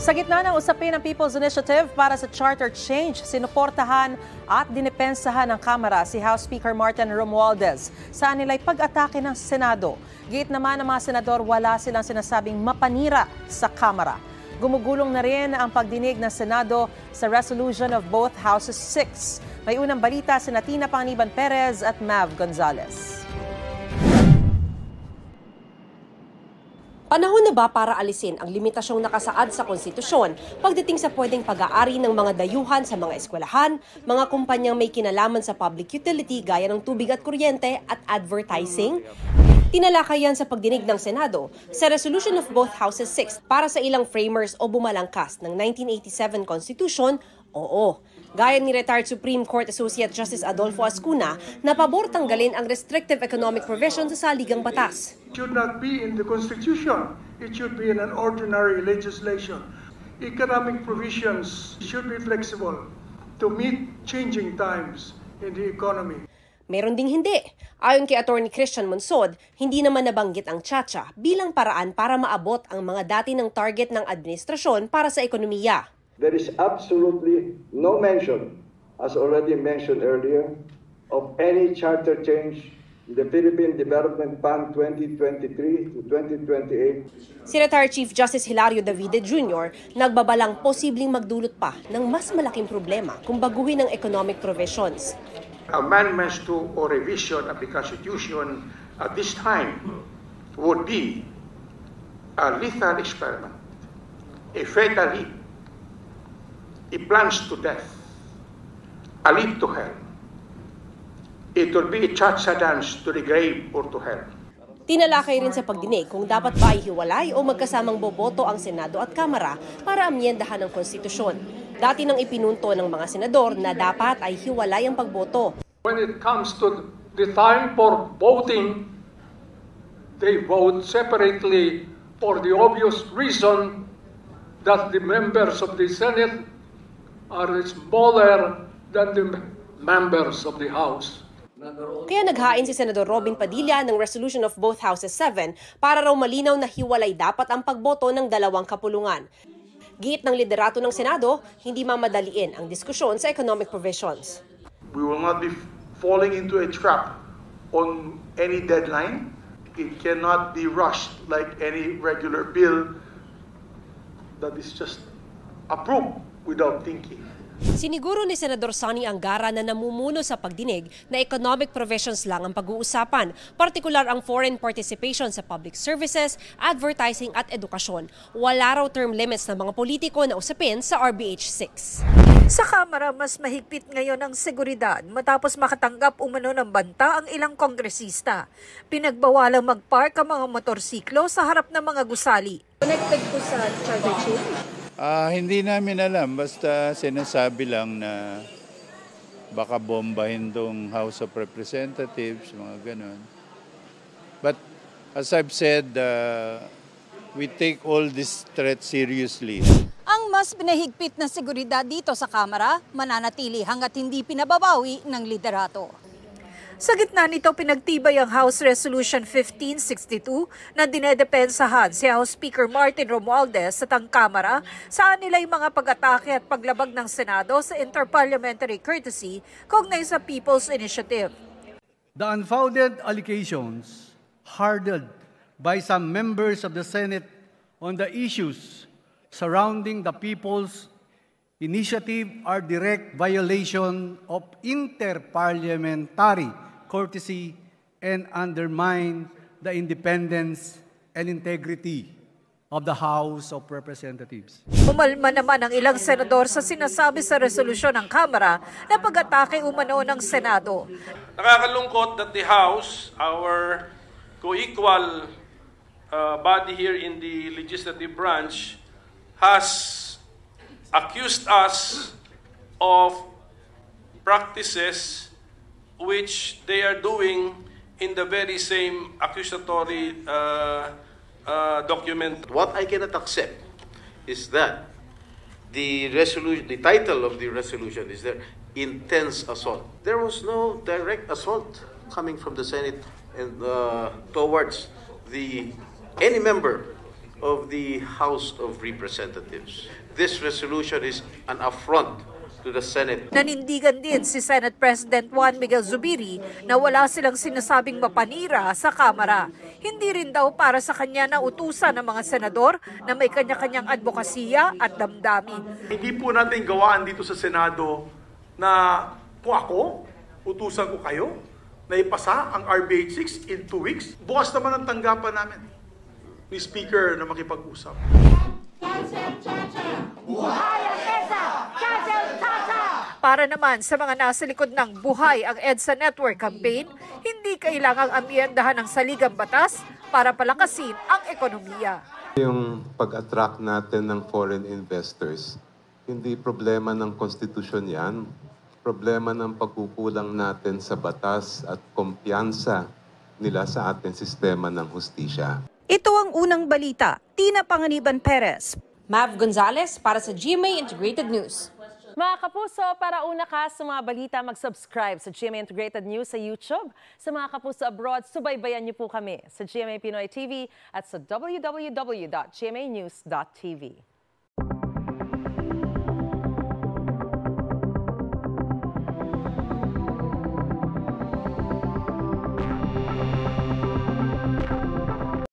Sa gitna ng usapin ng People's Initiative para sa charter change, sinuportahan at dinipensahan ng Kamara si House Speaker Martin Romualdez sa nila'y pag-atake ng Senado. Giit naman ng mga senador, wala silang sinasabing mapanira sa Kamara. Gumugulong na rin ang pagdinig ng Senado sa resolution of both Houses 6. May unang balita si Tina Panganiban Perez at Mav Gonzalez. Panahon na ba para alisin ang limitasyong nakasaad sa konstitusyon pagdating sa pwedeng pag-aari ng mga dayuhan sa mga eskwelahan, mga kumpanyang may kinalaman sa public utility gaya ng tubig at kuryente at advertising? Tinalakay yan sa pagdinig ng Senado sa resolution of both Houses 6 para sa ilang framers o bumalangkas ng 1987 Constitution, oo. Gaya ni retired Supreme Court Associate Justice Adolfo Ascuna na pabor tanggalin ang restrictive economic provision sa saligang batas. It should not be in the Constitution. It should be in an ordinary legislation. Economic provisions should be flexible to meet changing times in the economy. Meron ding hindi. Ayon kay Attorney Christian Monsod, hindi naman nabanggit ang tsa-tsa bilang paraan para maabot ang mga dati ng target ng administrasyon para sa ekonomiya. There is absolutely no mention, as already mentioned earlier, of any charter change in the Philippine Development Fund 2023 to 2028. Si Retired Chief Justice Hilario Davide Jr. nagbabalang posibleng magdulot pa ng mas malaking problema kung baguhin ang economic provisions. Amendments to or revision of the Constitution at this time would be a lethal experiment, a fatal leap, a plunge to death, a leap to hell. It will be a cha-cha dance to the grave or to hell. Tinalakay rin sa pagdinig kung dapat ba ihiwalay o magkasamang boboto ang Senado at Kamara para amyendahan ang konstitusyon. Dati nang ipinunto ng mga senador na dapat ay hiwalay ang pagboto. When it comes to the time for voting, they vote separately for the obvious reason that the members of the Senate are smaller than the members of the House. Kaya naghain si Senador Robin Padilla ng resolution of both Houses 7 para raw malinaw na hiwalay dapat ang pagboto ng dalawang kapulungan. Giit ng liderato ng Senado, hindi mamadaliin ang diskusyon sa economic provisions. We will not be falling into a trap on any deadline. It cannot be rushed like any regular bill that is just approved without thinking. Siniguro ni Senador Sonny Angara na namumuno sa pagdinig na economic provisions lang ang pag-uusapan, partikular ang foreign participation sa public services, advertising at edukasyon. Wala raw term limits ng mga politiko na usapin sa RBH 6. Sa Kamara, mas mahigpit ngayon ang seguridad matapos makatanggap umano ng banta ang ilang kongresista. Pinagbawalang mag-park ang mga motorsiklo sa harap ng mga gusali. Connected po sa charter change? Hindi namin alam, basta sinasabi lang na baka bombahin tong House of Representatives, mga ganon. But as I've said, we take all this threat seriously. Ang mas pinahigpit na seguridad dito sa Kamara, mananatili hanggat hindi pinababawi ng liderato. Sa gitna nito, pinagtibay ang House Resolution 1562 na dinedepensahan si House Speaker Martin Romualdez sa Kamara saan nila'y mga pag-atake at paglabag ng Senado sa interparliamentary courtesy kaugnay sa People's Initiative. The unfounded allegations hardened by some members of the Senate on the issues surrounding the People's Initiative are direct violation of interparliamentary courtesy and undermine the independence and integrity of the House of Representatives. Umalma naman ang ilang senador sa sinasabi sa resolusyon ng Kamara na pag-atake umano ng Senado. Nakakalungkot that the House, our co-equal body here in the legislative branch, has accused us of practices which they are doing in the very same accusatory document. What I cannot accept is that the title of the resolution is there, intense assault. There was no direct assault coming from the Senate and towards any member of the House of Representatives. This resolution is an affront to the Senate. Nanindigan din si Senate President Juan Miguel Zubiri na wala silang sinasabing mapanira sa Kamara. Hindi rin daw para sa kanya na utusan ng mga senador na may kanya-kanyang advokasya at damdamin. Hindi po natin gawaan dito sa Senado na kung ako, utusan ko kayo na ipasa ang RBH 6 in 2 weeks. Bukas naman ang tanggapan namin ni Speaker na makipag-usap. Para naman sa mga nasa likod ng Buhay ang EDSA Network campaign, hindi kailangang amyendahan ng saligang batas para palakasin ang ekonomiya. Yung pag-attract natin ng foreign investors, hindi problema ng konstitusyon yan. Problema ng pagkukulang natin sa batas at kumpiyansa nila sa ating sistema ng hustisya. Ito ang unang balita. Tina Panganiban Perez. Mav Gonzalez para sa GMA Integrated News. Mga kapuso, para una ka sa mga balita, mag-subscribe sa GMA Integrated News sa YouTube. Sa mga kapuso abroad, subaybayan niyo po kami sa GMA Pinoy TV at sa www.gmanews.tv.